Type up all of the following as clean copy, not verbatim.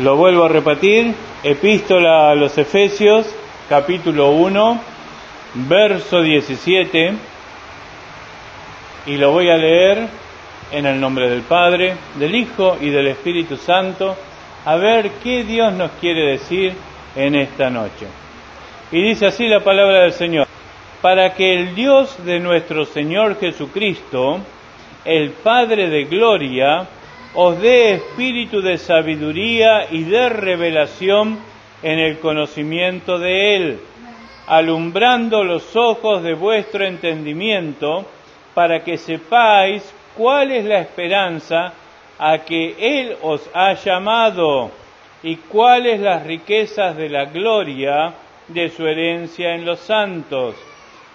Lo vuelvo a repetir, Epístola a los Efesios, capítulo 1, verso 17, y lo voy a leer en el nombre del Padre, del Hijo y del Espíritu Santo, a ver qué Dios nos quiere decir en esta noche. Y dice así la palabra del Señor: para que el Dios de nuestro Señor Jesucristo, el Padre de gloria, os dé espíritu de sabiduría y de revelación en el conocimiento de Él, alumbrando los ojos de vuestro entendimiento, para que sepáis cuál es la esperanza a que Él os ha llamado y cuáles las riquezas de la gloria de su herencia en los santos,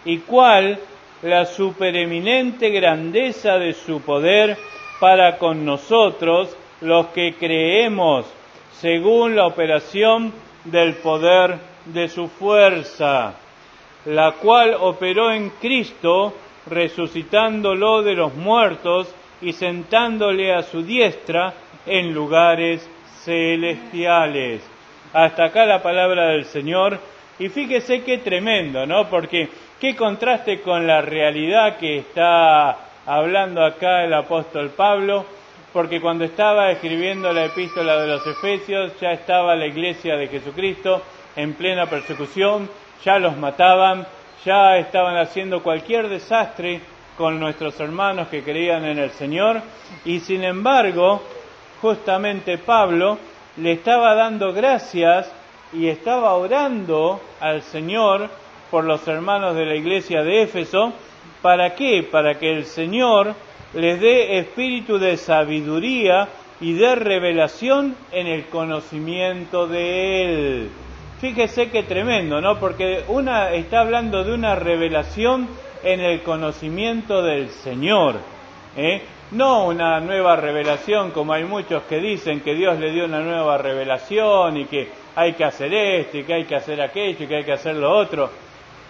y cuál la supereminente grandeza de su poder para con nosotros los que creemos, según la operación del poder de su fuerza, la cual operó en Cristo, resucitándolo de los muertos y sentándole a su diestra en lugares celestiales. Hasta acá la palabra del Señor, y fíjese qué tremendo, ¿no? Porque qué contraste con la realidad que está hablando acá el apóstol Pablo, porque cuando estaba escribiendo la epístola de los Efesios ya estaba la iglesia de Jesucristo en plena persecución, ya los mataban, ya estaban haciendo cualquier desastre con nuestros hermanos que creían en el Señor, y sin embargo, justamente Pablo le estaba dando gracias y estaba orando al Señor por los hermanos de la iglesia de Éfeso. ¿Para qué? Para que el Señor les dé espíritu de sabiduría y de revelación en el conocimiento de Él. Fíjese qué tremendo, ¿no? Porque está hablando de una revelación en el conocimiento del Señor, no una nueva revelación, como hay muchos que dicen que Dios le dio una nueva revelación y que hay que hacer esto y que hay que hacer aquello y que hay que hacer lo otro.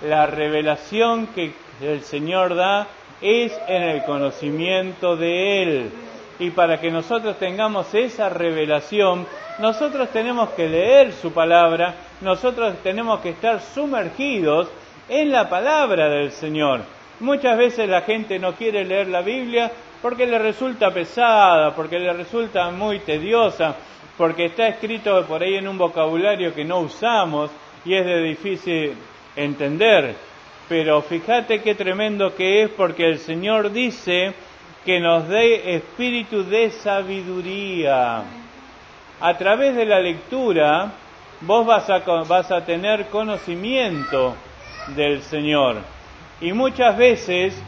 La revelación que el Señor da es en el conocimiento de Él. Y para que nosotros tengamos esa revelación, nosotros tenemos que leer su palabra, nosotros tenemos que estar sumergidos en la palabra del Señor. Muchas veces la gente no quiere leer la Biblia porque le resulta pesada, porque le resulta muy tediosa, porque está escrito por ahí en un vocabulario que no usamos y es de difícil entender. Pero fíjate qué tremendo que es, porque el Señor dice que nos dé espíritu de sabiduría. A través de la lectura vos vas a tener conocimiento del Señor. Y muchas veces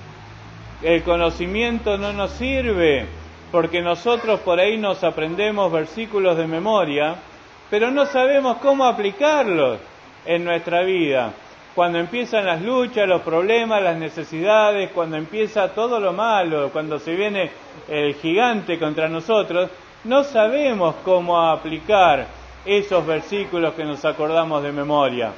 el conocimiento no nos sirve, porque nosotros por ahí nos aprendemos versículos de memoria, pero no sabemos cómo aplicarlos en nuestra vida. Cuando empiezan las luchas, los problemas, las necesidades, cuando empieza todo lo malo, cuando se viene el gigante contra nosotros, no sabemos cómo aplicar esos versículos que nos acordamos de memoria.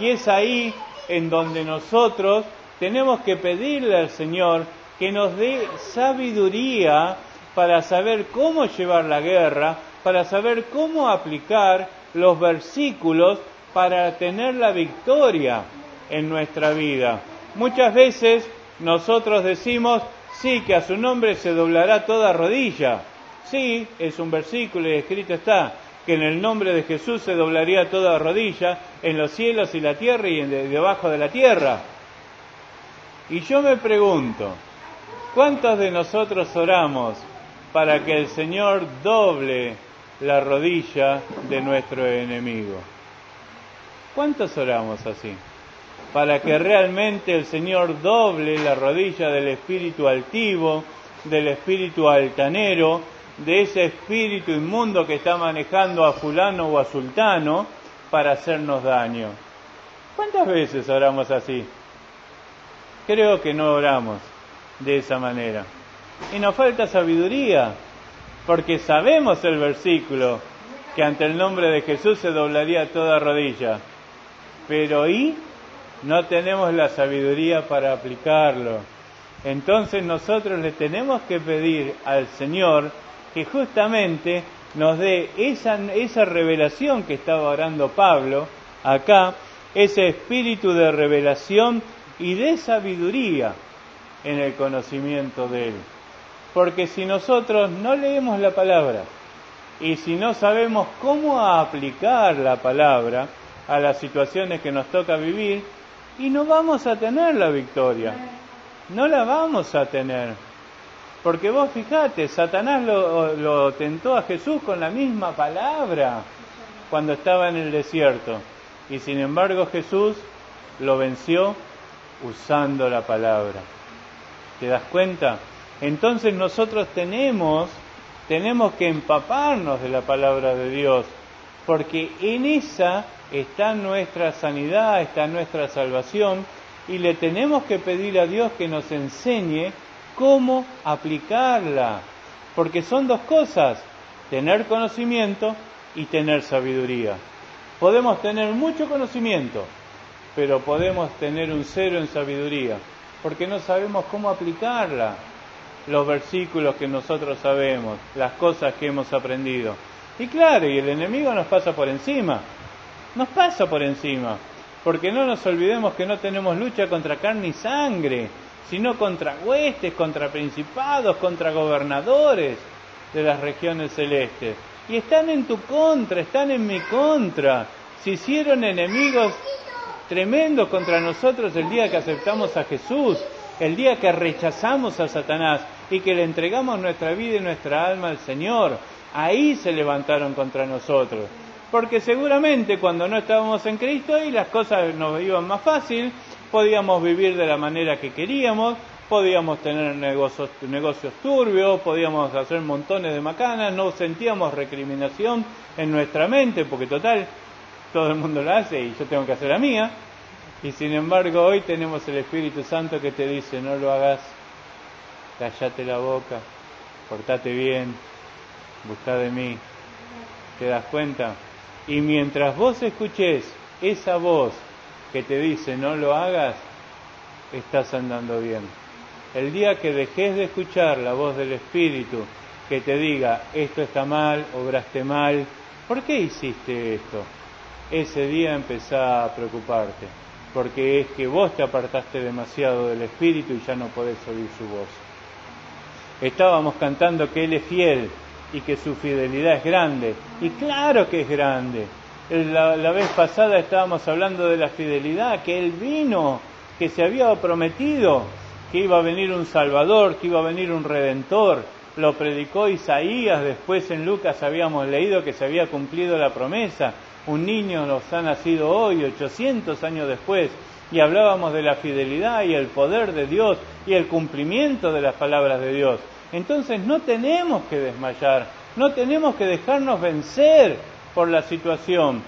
Y es ahí en donde nosotros tenemos que pedirle al Señor que nos dé sabiduría para saber cómo llevar la guerra, para saber cómo aplicar los versículos para tener la victoria en nuestra vida. Muchas veces nosotros decimos, sí, que a su nombre se doblará toda rodilla. Sí, es un versículo y escrito está, que en el nombre de Jesús se doblaría toda rodilla en los cielos y la tierra y debajo de la tierra. Y yo me pregunto, ¿cuántos de nosotros oramos para que el Señor doble la rodilla de nuestro enemigo? ¿Cuántos oramos así? Para que realmente el Señor doble la rodilla del espíritu altivo, del espíritu altanero, de ese espíritu inmundo que está manejando a fulano o a sultano para hacernos daño. ¿Cuántas veces oramos así? Creo que no oramos de esa manera. Y nos falta sabiduría, porque sabemos el versículo, que ante el nombre de Jesús se doblaría toda rodilla. Pero no tenemos la sabiduría para aplicarlo. Entonces nosotros le tenemos que pedir al Señor que justamente nos dé esa revelación que estaba orando Pablo acá, ese espíritu de revelación y de sabiduría en el conocimiento de Él. Porque si nosotros no leemos la palabra y si no sabemos cómo aplicar la palabra a las situaciones que nos toca vivir, y no vamos a tener la victoria, no la vamos a tener. Porque vos fijate, Satanás lo tentó a Jesús con la misma palabra cuando estaba en el desierto. Y sin embargo Jesús lo venció usando la palabra. ¿Te das cuenta? Entonces nosotros tenemos que empaparnos de la palabra de Dios, porque en esa está nuestra sanidad, está nuestra salvación, y le tenemos que pedir a Dios que nos enseñe cómo aplicarla, porque son dos cosas, tener conocimiento y tener sabiduría. Podemos tener mucho conocimiento, pero podemos tener un 0 en sabiduría, porque no sabemos cómo aplicarla, los versículos que nosotros sabemos, las cosas que hemos aprendido. Y claro, y el enemigo nos pasa por encima, porque no nos olvidemos que no tenemos lucha contra carne y sangre, sino contra huestes, contra principados, contra gobernadores de las regiones celestes. Y están en tu contra, están en mi contra. Se hicieron enemigos tremendos contra nosotros el día que aceptamos a Jesús, el día que rechazamos a Satanás y que le entregamos nuestra vida y nuestra alma al Señor. Ahí se levantaron contra nosotros. Porque seguramente cuando no estábamos en Cristo y las cosas nos iban más fácil, podíamos vivir de la manera que queríamos, podíamos tener negocios turbios, podíamos hacer montones de macanas, no sentíamos recriminación en nuestra mente, porque total, todo el mundo la hace y yo tengo que hacer la mía. Y sin embargo hoy tenemos el Espíritu Santo que te dice, no lo hagas, cállate la boca, portate bien, busca de mí. ¿Te das cuenta? Y mientras vos escuches esa voz que te dice no lo hagas, estás andando bien. El día que dejes de escuchar la voz del Espíritu que te diga esto está mal, obraste mal, ¿por qué hiciste esto? Ese día empezá a preocuparte, porque es que vos te apartaste demasiado del Espíritu y ya no podés oír su voz. Estábamos cantando que Él es fiel y que su fidelidad es grande, y claro que es grande. La vez pasada estábamos hablando de la fidelidad, que Él vino, que se había prometido que iba a venir un Salvador, que iba a venir un Redentor. Lo predicó Isaías, después en Lucas habíamos leído que se había cumplido la promesa. Un niño nos ha nacido hoy, 800 años después, y hablábamos de la fidelidad y el poder de Dios y el cumplimiento de las palabras de Dios. Entonces no tenemos que desmayar, no tenemos que dejarnos vencer por la situación.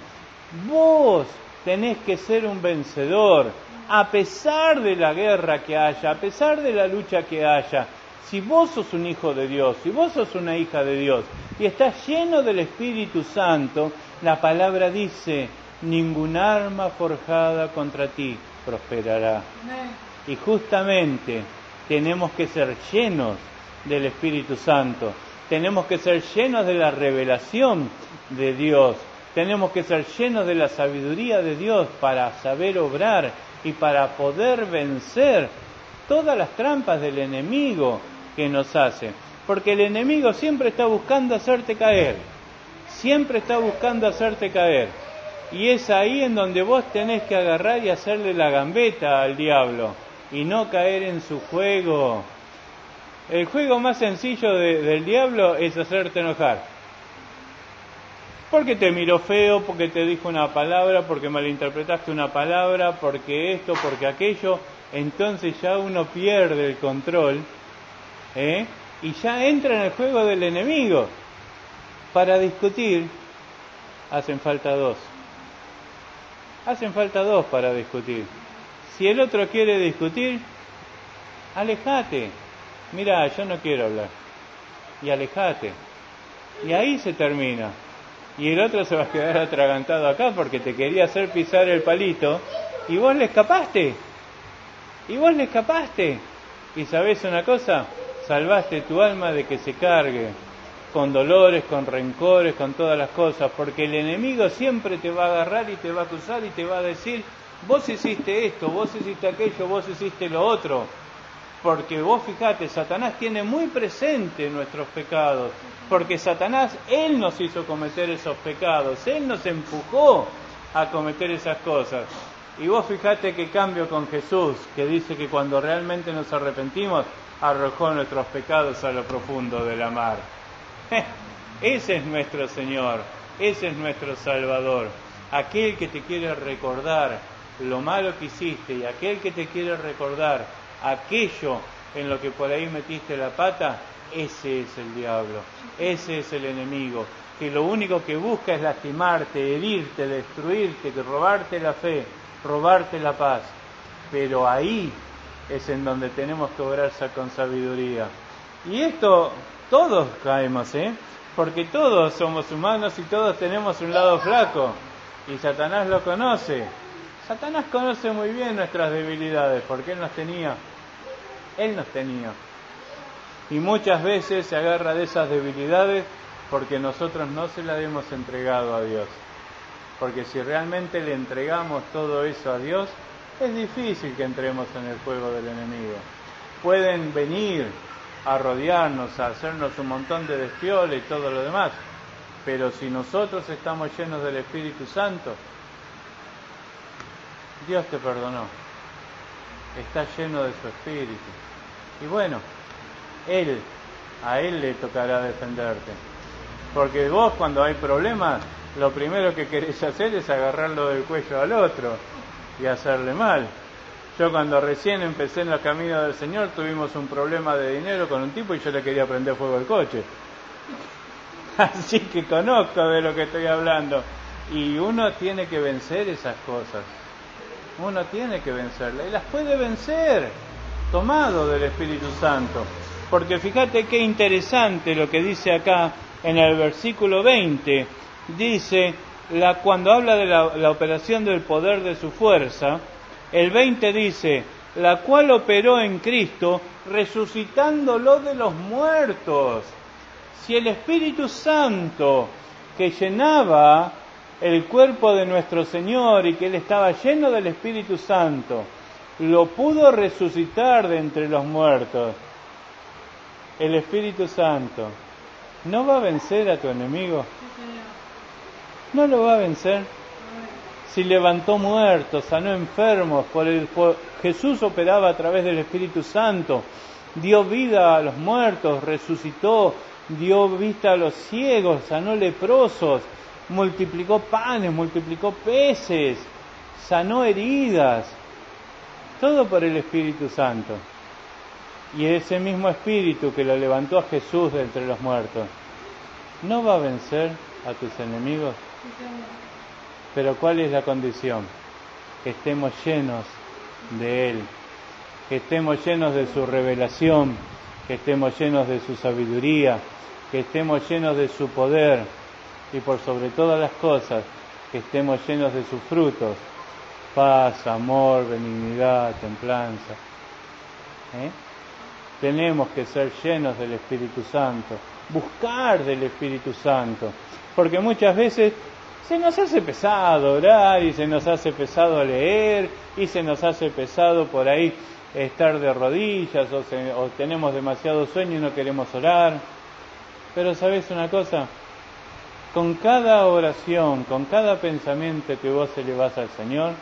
Vos tenés que ser un vencedor, a pesar de la guerra que haya, a pesar de la lucha que haya. Si vos sos un hijo de Dios, si vos sos una hija de Dios y estás lleno del Espíritu Santo, la palabra dice, ningún arma forjada contra ti prosperará. Y justamente tenemos que ser llenos del Espíritu Santo, tenemos que ser llenos de la revelación de Dios, tenemos que ser llenos de la sabiduría de Dios para saber obrar y para poder vencer todas las trampas del enemigo que nos hace, porque el enemigo siempre está buscando hacerte caer, y es ahí en donde vos tenés que agarrar y hacerle la gambeta al diablo y no caer en su juego. El juego más sencillo del diablo es hacerte enojar. Porque te miró feo, porque te dijo una palabra, porque malinterpretaste una palabra, porque esto, porque aquello. Entonces ya uno pierde el control, y ya entra en el juego del enemigo. Para discutir hacen falta dos. Hacen falta dos para discutir. Si el otro quiere discutir, alejate. Mira, yo no quiero hablar. Y alejate. Y ahí se termina. Y el otro se va a quedar atragantado acá porque te quería hacer pisar el palito y vos le escapaste. Y ¿sabés una cosa? Salvaste tu alma de que se cargue con dolores, con rencores, con todas las cosas, porque el enemigo siempre te va a agarrar y te va a acusar y te va a decir, vos hiciste esto, vos hiciste aquello, vos hiciste lo otro. Porque vos fijate, Satanás tiene muy presente nuestros pecados, porque Satanás, él nos hizo cometer esos pecados, él nos empujó a cometer esas cosas. Y vos fijate qué cambio con Jesús, que dice que cuando realmente nos arrepentimos, arrojó nuestros pecados a lo profundo de la mar. Ese es nuestro Señor, ese es nuestro Salvador, aquel que te quiere recordar lo malo que hiciste y aquel que te quiere recordar aquello en lo que por ahí metiste la pata. Ese es el diablo, ese es el enemigo, que lo único que busca es lastimarte, herirte, destruirte, robarte la fe, robarte la paz. Pero ahí es en donde tenemos que obrar con sabiduría. Y esto todos caemos, porque todos somos humanos y todos tenemos un lado flaco, y Satanás lo conoce. Satanás conoce muy bien nuestras debilidades, porque Él nos tenía. Y muchas veces se agarra de esas debilidades porque nosotros no se las hemos entregado a Dios. Porque si realmente le entregamos todo eso a Dios, es difícil que entremos en el juego del enemigo. Pueden venir a rodearnos, a hacernos un montón de despiola y todo lo demás, pero si nosotros estamos llenos del Espíritu Santo, Dios te perdonó, estás lleno de su Espíritu. Y bueno, a Él le tocará defenderte. Porque vos cuando hay problemas, lo primero que querés hacer es agarrarlo del cuello al otro y hacerle mal. Yo cuando recién empecé en los caminos del Señor tuvimos un problema de dinero con un tipo y yo le quería prender fuego al coche. Así que conozco de lo que estoy hablando. Y uno tiene que vencer esas cosas. Uno tiene que vencerlas. Y las puede vencer tomado del Espíritu Santo. Porque fíjate qué interesante lo que dice acá en el versículo 20. Dice, cuando habla de la operación del poder de su fuerza, el 20 dice, la cual operó en Cristo, resucitándolo de los muertos. Si el Espíritu Santo que llenaba el cuerpo de nuestro Señor y que Él estaba lleno del Espíritu Santo, lo pudo resucitar de entre los muertos, el Espíritu Santo, ¿no va a vencer a tu enemigo? ¿No lo va a vencer? Si levantó muertos, sanó enfermos, Jesús operaba a través del Espíritu Santo, dio vida a los muertos, resucitó, dio vista a los ciegos, sanó leprosos, multiplicó panes, multiplicó peces, sanó heridas, todo por el Espíritu Santo. Y ese mismo Espíritu que lo levantó a Jesús de entre los muertos, ¿no va a vencer a tus enemigos? Pero ¿cuál es la condición? Que estemos llenos de Él, que estemos llenos de su revelación, que estemos llenos de su sabiduría, que estemos llenos de su poder y por sobre todas las cosas, que estemos llenos de sus frutos, paz, amor, benignidad, templanza. Tenemos que ser llenos del Espíritu Santo, buscar del Espíritu Santo, porque muchas veces se nos hace pesado orar y se nos hace pesado leer y se nos hace pesado por ahí estar de rodillas o tenemos demasiado sueño y no queremos orar. Pero ¿sabes una cosa? Con cada oración, con cada pensamiento que vos elevás al Señor,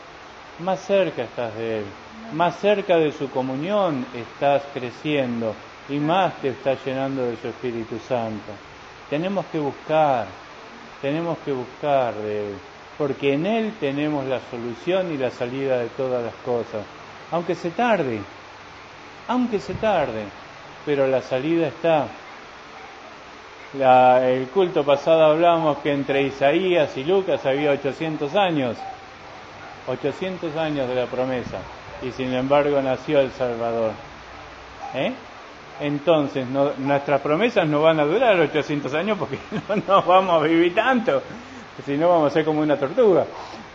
más cerca estás de Él, más cerca de su comunión estás creciendo y más te estás llenando de su Espíritu Santo. Tenemos que buscar de Él, porque en Él tenemos la solución y la salida de todas las cosas, aunque se tarde, pero la salida está. El culto pasado hablábamos que entre Isaías y Lucas había 800 años de la promesa, y sin embargo nació el Salvador. Entonces, nuestras promesas no van a durar 800 años porque no vamos a vivir tanto, si no vamos a ser como una tortuga.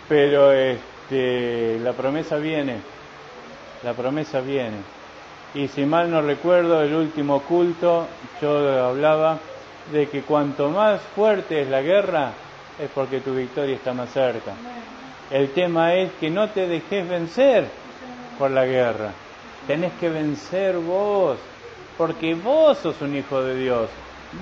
Pero la promesa viene. Y si mal no recuerdo, el último culto yo hablaba de que cuanto más fuerte es la guerra, es porque tu victoria está más cerca. El tema es que no te dejes vencer por la guerra. Tenés que vencer vos, porque vos sos un hijo de Dios.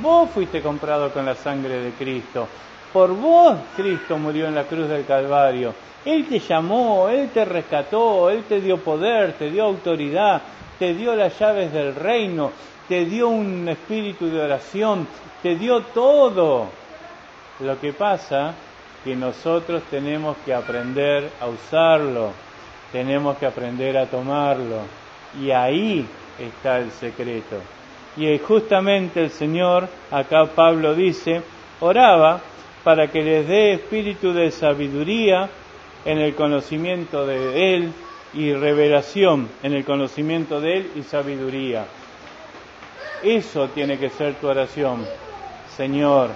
Vos fuiste comprado con la sangre de Cristo. Por vos Cristo murió en la cruz del Calvario. Él te llamó, Él te rescató, Él te dio poder, te dio autoridad, te dio las llaves del reino, te dio un espíritu de oración, te dio todo. Lo que pasa que nosotros tenemos que aprender a usarlo, tenemos que aprender a tomarlo. Y ahí está el secreto. Y justamente el Señor, acá Pablo dice, oraba para que les dé espíritu de sabiduría en el conocimiento de Él y revelación en el conocimiento de Él y sabiduría. Eso tiene que ser tu oración. Señor,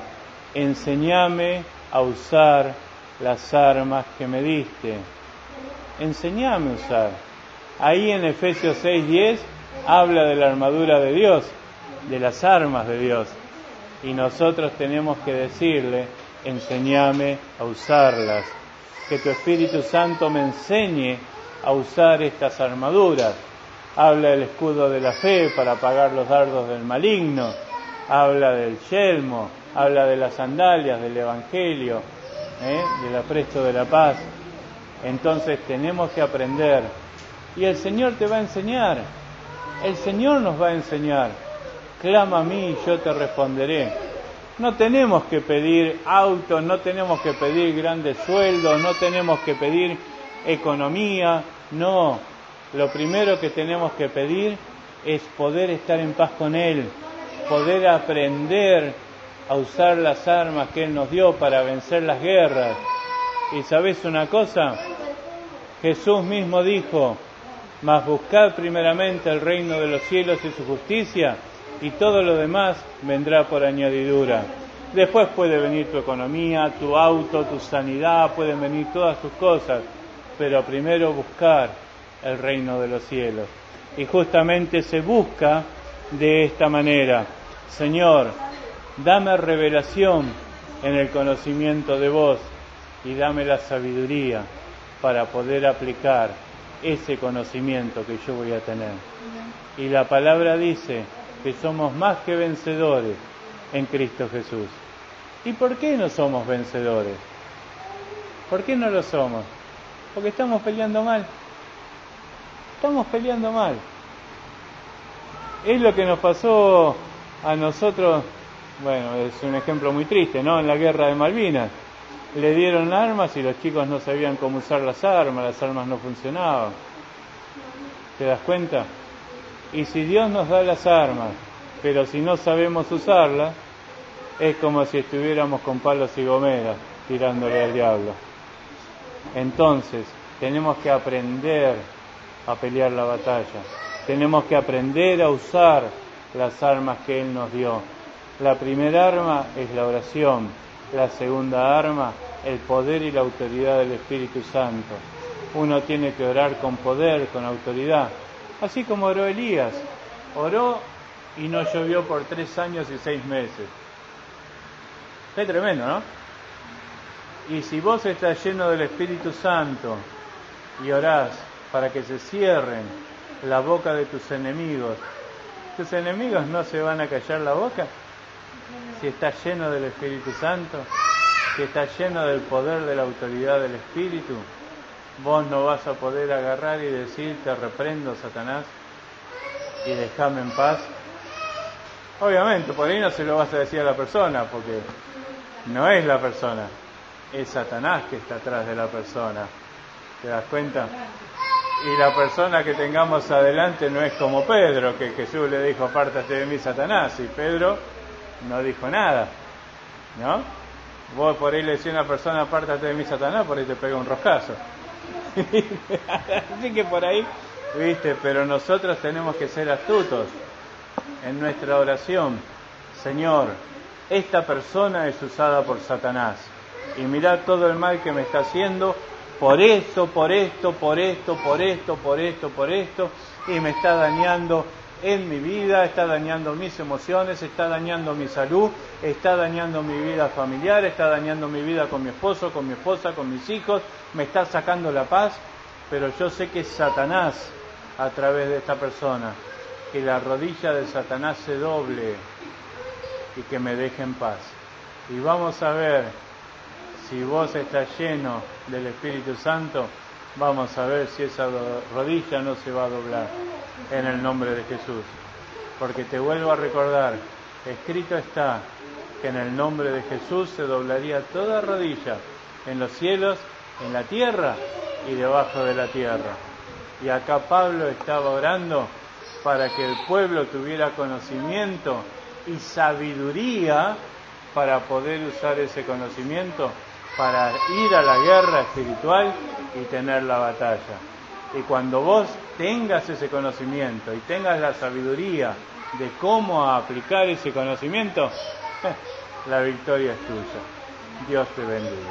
enséñame a usar las armas que me diste. Enséñame a usar. Ahí en Efesios 6:10 habla de la armadura de Dios, de las armas de Dios. Y nosotros tenemos que decirle, enséñame a usarlas. Que tu Espíritu Santo me enseñe a usar estas armaduras. Habla del escudo de la fe para apagar los dardos del maligno. Habla del yelmo, habla de las sandalias, del Evangelio, del apresto de la paz. Entonces tenemos que aprender. Y el Señor te va a enseñar. El Señor nos va a enseñar. Clama a mí y yo te responderé. No tenemos que pedir autos, no tenemos que pedir grandes sueldos, no tenemos que pedir economía, no. Lo primero que tenemos que pedir es poder estar en paz con Él, poder aprender a usar las armas que Él nos dio para vencer las guerras. Y ¿sabés una cosa? Jesús mismo dijo, mas buscad primeramente el reino de los cielos y su justicia, y todo lo demás vendrá por añadidura. Después puede venir tu economía, tu auto, tu sanidad, pueden venir todas tus cosas, pero primero buscar el reino de los cielos. Y justamente se busca de esta manera. Señor, dame revelación en el conocimiento de vos y dame la sabiduría para poder aplicar ese conocimiento que yo voy a tener. Y la palabra dice que somos más que vencedores en Cristo Jesús. ¿Y por qué no somos vencedores? ¿Por qué no lo somos? Porque estamos peleando mal. Estamos peleando mal. Es lo que nos pasó a nosotros, bueno, es un ejemplo muy triste, ¿no? En la guerra de Malvinas. Le dieron armas y los chicos no sabían cómo usar las armas no funcionaban. ¿Te das cuenta? Y si Dios nos da las armas, pero si no sabemos usarlas, es como si estuviéramos con palos y gomeras tirándole al diablo. Entonces, tenemos que aprender a pelear la batalla. Tenemos que aprender a usar las armas que Él nos dio. La primera arma es la oración. La segunda arma, el poder y la autoridad del Espíritu Santo. Uno tiene que orar con poder, con autoridad. Así como oró Elías. Oró y no llovió por 3 años y 6 meses. Qué tremendo, ¿no? Y si vos estás lleno del Espíritu Santo y orás para que se cierren la boca de tus enemigos no se van a callar la boca. Si estás lleno del Espíritu Santo, si estás lleno del poder de la autoridad del Espíritu, vos no vas a poder agarrar y decir, te reprendo, Satanás, y déjame en paz. Obviamente, por ahí no se lo vas a decir a la persona, porque no es la persona, es Satanás que está atrás de la persona. ¿Te das cuenta? Y la persona que tengamos adelante no es como Pedro, que Jesús le dijo, apártate de mí, Satanás, y Pedro no dijo nada, ¿no? Vos por ahí le decís a una persona, apártate de mí, Satanás, por ahí te pega un roscazo. Así que por ahí, ¿viste? Pero nosotros tenemos que ser astutos en nuestra oración. Señor, esta persona es usada por Satanás, y mirá todo el mal que me está haciendo, por esto, y me está dañando en mi vida, está dañando mis emociones, está dañando mi salud, está dañando mi vida familiar, está dañando mi vida con mi esposo, con mi esposa, con mis hijos, me está sacando la paz, pero yo sé que es Satanás a través de esta persona, que la rodilla de Satanás se doble y que me deje en paz. Y vamos a ver, si vos estás lleno del Espíritu Santo, vamos a ver si esa rodilla no se va a doblar en el nombre de Jesús. Porque te vuelvo a recordar, escrito está que en el nombre de Jesús se doblaría toda rodilla en los cielos, en la tierra y debajo de la tierra. Y acá Pablo estaba orando para que el pueblo tuviera conocimiento y sabiduría para poder usar ese conocimiento para ir a la guerra espiritual y tener la batalla. Y cuando vos tengas ese conocimiento y tengas la sabiduría de cómo aplicar ese conocimiento, la victoria es tuya. Dios te bendiga.